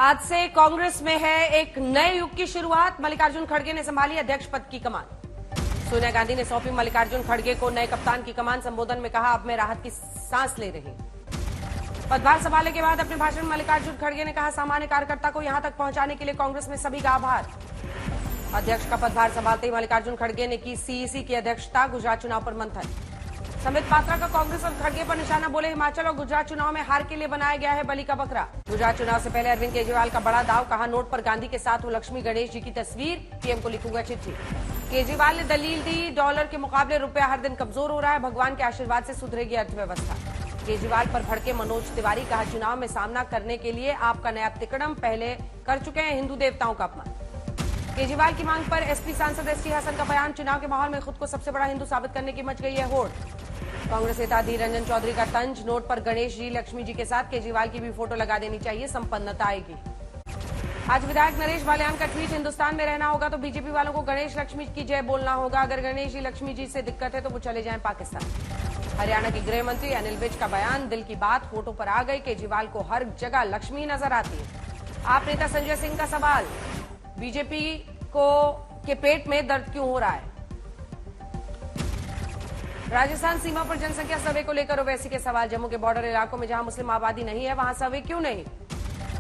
आज से कांग्रेस में है एक नए युग की शुरुआत। मल्लिकार्जुन खड़गे ने संभाली अध्यक्ष पद की कमान। सोनिया गांधी ने सौंपी मल्लिकार्जुन खड़गे को नए कप्तान की कमान। संबोधन में कहा, अब मैं राहत की सांस ले रही। पदभार संभालने के बाद अपने भाषण में मल्लिकार्जुन खड़गे ने कहा, सामान्य कार्यकर्ता को यहां तक पहुंचाने के लिए कांग्रेस में सभी का आभार। अध्यक्ष का पदभार संभालते ही मल्लिकार्जुन खड़गे ने की सीईसी की अध्यक्षता। गुजरात चुनाव पर मंथन। संबित पात्रा का कांग्रेस और खड़गे पर निशाना। बोले, हिमाचल और गुजरात चुनाव में हार के लिए बनाया गया है बलि का बकरा। गुजरात चुनाव से पहले अरविंद केजरीवाल का बड़ा दाव। कहा, नोट पर गांधी के साथ हो लक्ष्मी गणेश जी की तस्वीर, पीएम को लिखूंगा चिट्ठी। केजरीवाल ने दलील दी, डॉलर के मुकाबले रुपया हर दिन कमजोर हो रहा है, भगवान के आशीर्वाद से सुधरेगी अर्थव्यवस्था। केजरीवाल पर भड़के मनोज तिवारी। कहा, चुनाव में सामना करने के लिए आपका नया तिकड़म, पहले कर चुके हैं हिंदू देवताओं का अपमान। केजरीवाल की मांग पर एसपी सांसद एसटी हसन का बयान। चुनाव के माहौल में खुद को सबसे बड़ा हिंदू साबित करने की मच गई है होड़। कांग्रेस नेता अधीर रंजन चौधरी का तंज। नोट पर गणेश जी लक्ष्मी जी के साथ केजरीवाल की भी फोटो लगा देनी चाहिए, संपन्नता आएगी। आज विधायक नरेश बालियान का ट्वीट, हिंदुस्तान में रहना होगा तो बीजेपी वालों को गणेश लक्ष्मी की जय बोलना होगा। अगर गणेश जी लक्ष्मी जी से दिक्कत है तो वो चले जाएं पाकिस्तान। हरियाणा के गृह मंत्री अनिल विज का बयान, दिल की बात फोटो पर आ गई। केजरीवाल को हर जगह लक्ष्मी नजर आती है। आप नेता संजय सिंह का सवाल, बीजेपी के पेट में दर्द क्यों हो रहा है। राजस्थान सीमा पर जनसंख्या सर्वे को लेकर ओवैसी के सवाल। जम्मू के बॉर्डर इलाकों में जहां मुस्लिम आबादी नहीं है वहां सर्वे क्यों नहीं।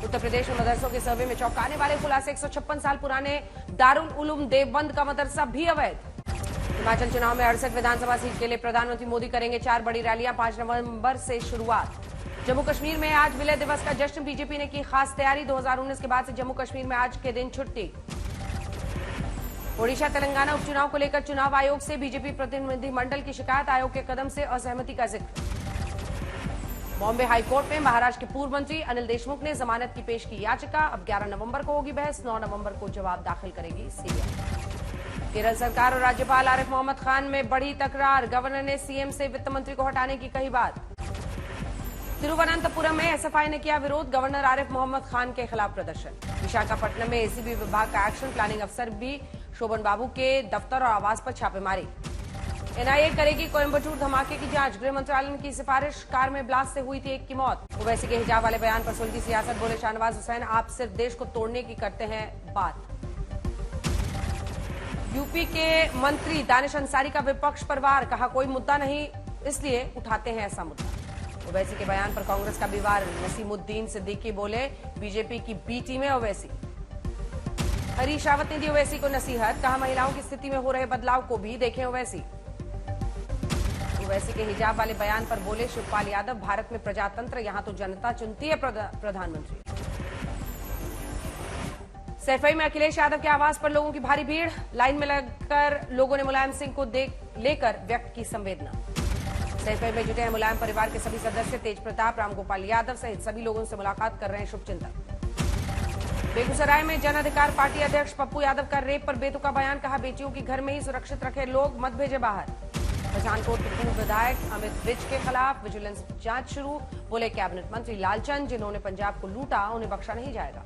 उत्तर प्रदेश में मदरसों के सर्वे में चौंकाने वाले खुलासे। 156 साल पुराने दारुल उलूम देवबंद का मदरसा भी अवैध। हिमाचल चुनाव में 68 विधानसभा सीट के लिए प्रधानमंत्री मोदी करेंगे 4 बड़ी रैलियां। 5 नवंबर से शुरुआत। जम्मू कश्मीर में आज विलय दिवस का जश्न। बीजेपी ने की खास तैयारी। 2019 के बाद से जम्मू कश्मीर में आज के दिन छुट्टी। ओडिशा तेलंगाना उपचुनाव को लेकर चुनाव आयोग से बीजेपी प्रतिनिधि मंडल की शिकायत। आयोग के कदम से असहमति का जिक्र। बॉम्बे हाईकोर्ट में महाराष्ट्र के पूर्व मंत्री अनिल देशमुख ने जमानत की पेश की याचिका। अब 11 नवंबर को होगी बहस। 9 नवंबर को जवाब दाखिल करेगी सीबीआई। केरल सरकार और राज्यपाल आरिफ मोहम्मद खान में बढ़ी तकरार। गवर्नर ने सीएम से वित्त मंत्री को हटाने की कही बात। तिरुवनंतपुरम में एसएफआई ने किया विरोध। गवर्नर आरिफ मोहम्मद खान के खिलाफ प्रदर्शन। विशाखापट्टनम में एसीबी विभाग का एक्शन। प्लानिंग अफसर भी शोभन बाबू के दफ्तर और आवास पर छापेमारी। एनआईए करेगी कोयम्बटूर धमाके की जांच। गृह मंत्रालय की सिफारिश। कार में ब्लास्ट से हुई थी एक की मौत। ओवैसी के हिजाब वाले बयान पर सुलझी सियासत। बोले शाहनवाज हुसैन, आप सिर्फ देश को तोड़ने की करते हैं बात। यूपी के मंत्री दानिश अंसारी का विपक्ष पर वार। कहा, कोई मुद्दा नहीं इसलिए उठाते हैं ऐसा मुद्दा। ओवैसी के बयान पर कांग्रेस का भी वार। नसीमुद्दीन सिद्दीकी बोले, बीजेपी की बी टीम है ओवैसी। हरीश रावत ने दी ओवैसी को नसीहत। कहा, महिलाओं की स्थिति में हो रहे बदलाव को भी देखें ओवैसी। ओवैसी के हिजाब वाले बयान पर बोले शिवपाल यादव, भारत में प्रजातंत्र, यहां तो जनता चुनती है प्रधानमंत्री। सैफई में अखिलेश यादव के आवास पर लोगों की भारी भीड़। लाइन में लगकर लोगों ने मुलायम सिंह को लेकर व्यक्त की संवेदना। सैफई में जुटे हैं मुलायम परिवार के सभी सदस्य। तेज प्रताप, रामगोपाल यादव सहित सभी लोगों से मुलाकात कर रहे हैं शुभचिंतक। बेगूसराय में जन अधिकार पार्टी अध्यक्ष पप्पू यादव का रेप पर बेतुका बयान। कहा, बेटियों की घर में ही सुरक्षित रखे लोग, मत भेजे बाहर। पठानकोट के पूर्व विधायक अमित विज के खिलाफ विजिलेंस जांच शुरू। बोले, कैबिनेट मंत्री लालचंद, जिन्होंने पंजाब को लूटा उन्हें बख्शा नहीं जाएगा।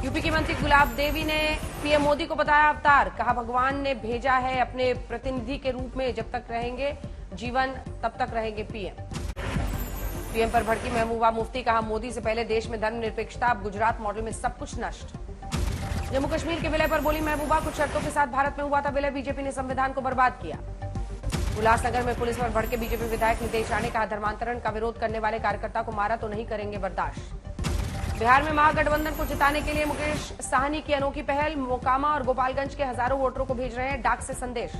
यूपी की मंत्री गुलाब देवी ने पीएम मोदी को बताया अवतार। कहा, भगवान ने भेजा है अपने प्रतिनिधि के रूप में, जब तक रहेंगे जीवन तब तक रहेंगे पीएम। पीएम पर भड़की महबूबा मुफ्ती। कहा, मोदी से पहले देश में धर्मनिरपेक्षता, अब गुजरात मॉडल में सब कुछ नष्ट। जम्मू कश्मीर के विलय पर बोली महबूबा, कुछ शर्तों के साथ भारत में हुआ था विलय, बीजेपी ने संविधान को बर्बाद किया। उल्लासनगर में पुलिस पर भड़के बीजेपी विधायक नितेश राणे। कहा, धर्मांतरण का विरोध करने वाले कार्यकर्ता को मारा तो नहीं करेंगे बर्दाश्त। बिहार में महागठबंधन को जिताने के लिए मुकेश साहनी की अनोखी पहल। मोकामा और गोपालगंज के हजारों वोटरों को भेज रहे हैं डाक से संदेश।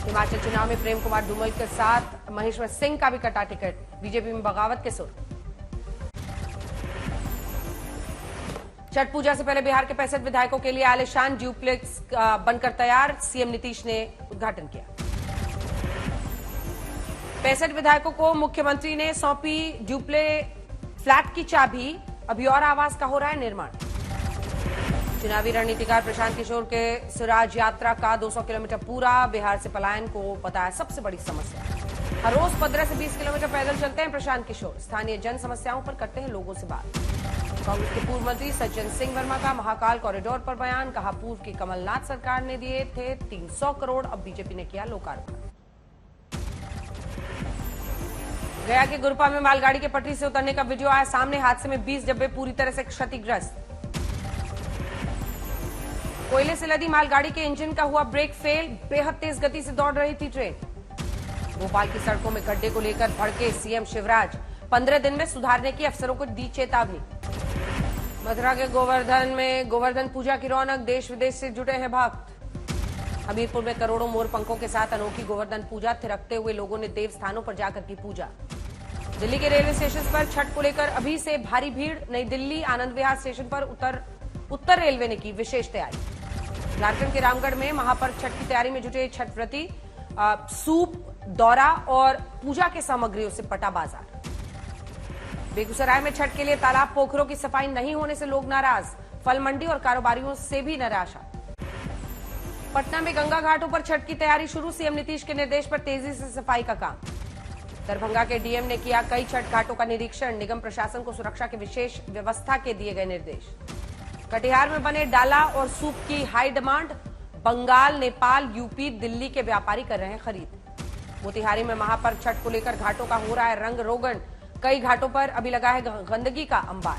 हिमाचल चुनाव में प्रेम कुमार धूमल के साथ महेश्वर सिंह का भी कटा टिकट। बीजेपी में बगावत के सुर। छठ पूजा से पहले बिहार के 65 विधायकों के लिए आलिशान ड्यूप्लेक्स बनकर तैयार। सीएम नीतीश ने उद्घाटन किया। 65 विधायकों को मुख्यमंत्री ने सौंपी ड्यूप्ले फ्लैट की चाबी। अभी और आवास का हो रहा है निर्माण। चुनावी रणनीतिकार प्रशांत किशोर के स्वराज यात्रा का 200 किलोमीटर पूरा। बिहार से पलायन को बताया सबसे बड़ी समस्या। हर रोज 15 से 20 किलोमीटर पैदल चलते हैं प्रशांत किशोर। स्थानीय जन समस्याओं पर करते हैं लोगों से बात। कांग्रेस के पूर्व मंत्री सज्जन सिंह वर्मा का महाकाल कॉरिडोर पर बयान। कहा, पूर्व की कमलनाथ सरकार ने दिए थे 300 करोड़, अब बीजेपी ने किया लोकार्पण। गया के गुरपा में मालगाड़ी के पटरी से उतरने का वीडियो आया सामने। हादसे में 20 डिब्बे पूरी तरह से क्षतिग्रस्त। कोयले से लदी मालगाड़ी के इंजन का हुआ ब्रेक फेल। बेहद तेज गति से दौड़ रही थी ट्रेन। भोपाल की सड़कों में गड्ढे को लेकर भड़के सीएम शिवराज। 15 दिन में सुधारने की अफसरों को दी चेतावनी। मथुरा के गोवर्धन में गोवर्धन पूजा की रौनक। देश विदेश से जुटे हैं भक्त। हमीरपुर में करोड़ों मोर पंखों के साथ अनोखी गोवर्धन पूजा। थिरकते हुए लोगों ने देव स्थानों पर जाकर की पूजा। दिल्ली के रेलवे स्टेशन पर छठ को लेकर अभी से भारी भीड़। नई दिल्ली आनंद विहार स्टेशन पर उत्तर रेलवे ने की विशेष तैयारी। झारखंड के रामगढ़ में महापर्व छठ की तैयारी में जुटे छठ व्रती। सूप, दौरा और पूजा के सामग्रियों से पटा बाजार। बेगूसराय में छठ के लिए तालाब पोखरों की सफाई नहीं होने से लोग नाराज। फल मंडी और कारोबारियों से भी निराशा। पटना में गंगा घाटों पर छठ की तैयारी शुरू। सीएम नीतीश के निर्देश पर तेजी से सफाई का काम। दरभंगा के डीएम ने किया कई छठ घाटों का निरीक्षण। निगम प्रशासन को सुरक्षा के विशेष व्यवस्था के दिए गए निर्देश। कटिहार में बने डाला और सूप की high demand. Bengal, Nepal, UP, Delhi के व्यापारी कर रहे हैं खरीद। मोतिहारी में महापर्व छठ को लेकर घाटों का हो रहा है रंग रोगन। कई घाटों पर अभी लगा है गंदगी का अंबार।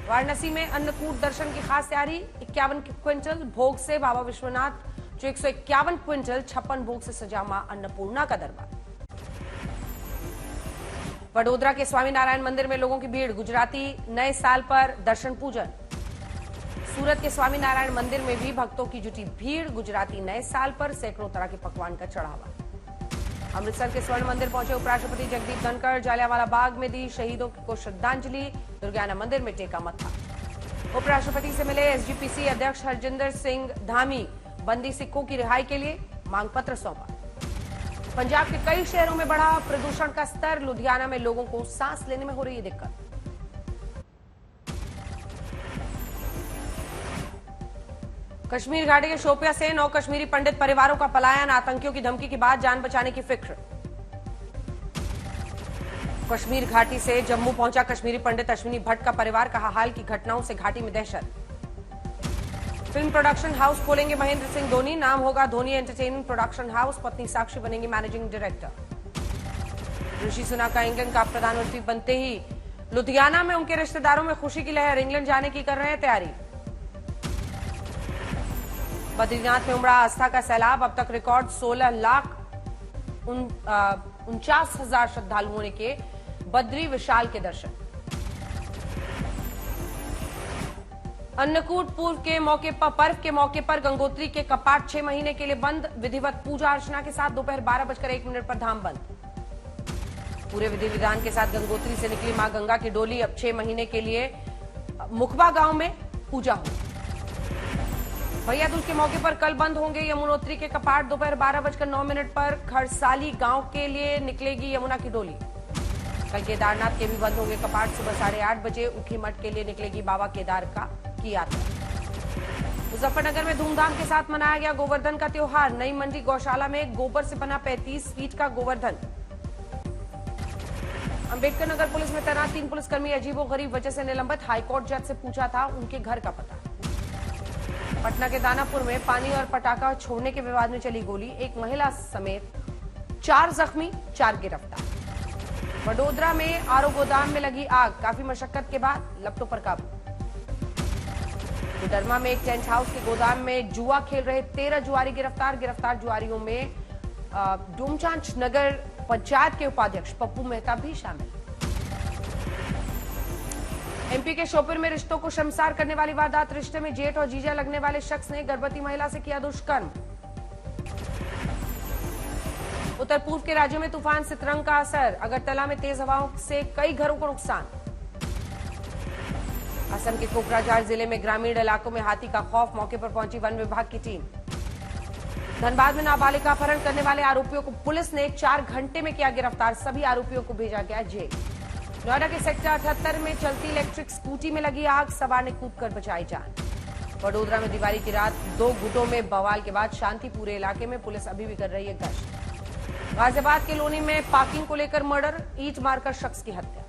वाराणसी में अन्नकूट दर्शन की खास तैयारी। 51 क्विंटल भोग से बाबा विश्वनाथ जो 151 क्विंटल 56 भोग से सजा मां अन्नपूर्णा का दरबार। वडोदरा के स्वामीनारायण मंदिर में लोगों की भीड़। गुजराती नए साल पर दर्शन पूजन। सूरत के स्वामीनारायण मंदिर में भी भक्तों की जुटी भीड़। गुजराती नए साल पर सैकड़ों तरह के पकवान का चढ़ावा। अमृतसर के स्वर्ण मंदिर पहुंचे उपराष्ट्रपति जगदीप धनखड़। जालियांवाला बाग में दी शहीदों को श्रद्धांजलि। दुर्गाना मंदिर में टेका मत्था। उपराष्ट्रपति से मिले एसजीपीसी अध्यक्ष हरजिंदर सिंह धामी। बंदी सिखों की रिहाई के लिए मांग पत्र सौंपा। पंजाब के कई शहरों में बढ़ा प्रदूषण का स्तर। लुधियाना में लोगों को सांस लेने में हो रही है दिक्कत। कश्मीर घाटी के शोपिया से 9 कश्मीरी पंडित परिवारों का पलायन। आतंकियों की धमकी के बाद जान बचाने की फिक्र। कश्मीर घाटी से जम्मू पहुंचा कश्मीरी पंडित अश्विनी भट्ट का परिवार। कहा हाल की घटनाओं से घाटी में दहशत। फिल्म प्रोडक्शन हाउस खोलेंगे महेंद्र सिंह धोनी। नाम होगा धोनी एंटरटेनमेंट प्रोडक्शन हाउस। पत्नी साक्षी बनेंगी मैनेजिंग डायरेक्टर। ऋषि सुनक का इंग्लैंड का प्रधानमंत्री बनते ही लुधियाना में उनके रिश्तेदारों में खुशी की लहर। इंग्लैंड जाने की कर रहे हैं तैयारी। बद्रीनाथ में उमड़ा आस्था का सैलाब। अब तक रिकॉर्ड 16,49,000 श्रद्धालुओं ने किए बद्री विशाल के दर्शन। अन्नकूट पर्व के मौके पर गंगोत्री के कपाट 6 महीने के लिए बंद। विधिवत पूजा अर्चना के साथ दोपहर 12:01 पर धाम बंद। पूरे विधि विधान के साथ गंगोत्री से निकली मां गंगा की डोली। अब 6 महीने के लिए मुखबा गांव में पूजा होगी। भैया दूज के मौके पर कल बंद होंगे यमुनोत्री के कपाट। दोपहर 12:09 पर खरसाली गांव के लिए निकलेगी यमुना की डोली। कल केदारनाथ के भी बंद होंगे कपाट। सुबह 8:30 बजे ऊखीमठ के लिए निकलेगी बाबा केदार की यात्रा। मुजफ्फरनगर में धूमधाम के साथ मनाया गया गोवर्धन का त्योहार। नई मंडी गौशाला में गोबर से बना 35 फीट का गोवर्धन। अंबेडकर नगर पुलिस में तैनात 3 पुलिसकर्मी अजीबोगरीब वजह से निलंबित। हाईकोर्ट जज से पूछा था उनके घर का पता। पटना के दानापुर में पानी और पटाखा छोड़ने के विवाद में चली गोली। एक महिला समेत 4 जख्मी, 4 गिरफ्तार। वडोदरा में आरओ गोदाम में लगी आग। काफी मशक्कत के बाद लपटों पर काबू। कोडरमा में एक टेंट हाउस के गोदाम में जुआ खेल रहे 13 जुआरी गिरफ्तार। गिरफ्तार जुआरियों में डोमचांच नगर पंचायत के उपाध्यक्ष पप्पू मेहता भी शामिल। एमपी के शोपिर में रिश्तों को शर्मसार करने वाली वारदात। रिश्ते में जेठ और जीजा लगने वाले शख्स ने गर्भवती महिला से किया दुष्कर्म। उत्तर पूर्व के राज्यों में तूफान सितरंग का असर। अगरतला में तेज हवाओं से कई घरों को नुकसान। असम के कोकराझार जिले में ग्रामीण इलाकों में हाथी का खौफ। मौके पर पहुंची वन विभाग की टीम। धनबाद में नाबालिग का अपहरण करने वाले आरोपियों को पुलिस ने 4 घंटे में किया गिरफ्तार। सभी आरोपियों को भेजा गया जेल। नोएडा के सेक्टर 78 में चलती इलेक्ट्रिक स्कूटी में लगी आग। सवार ने कूदकर बचाई जान। वडोदरा में दिवाली की रात 2 गुटों में बवाल के बाद शांति। पूरे इलाके में पुलिस अभी भी कर रही है गश्त। गाजियाबाद के लोनी में पार्किंग को लेकर मर्डर। ईंट मारकर शख्स की हत्या।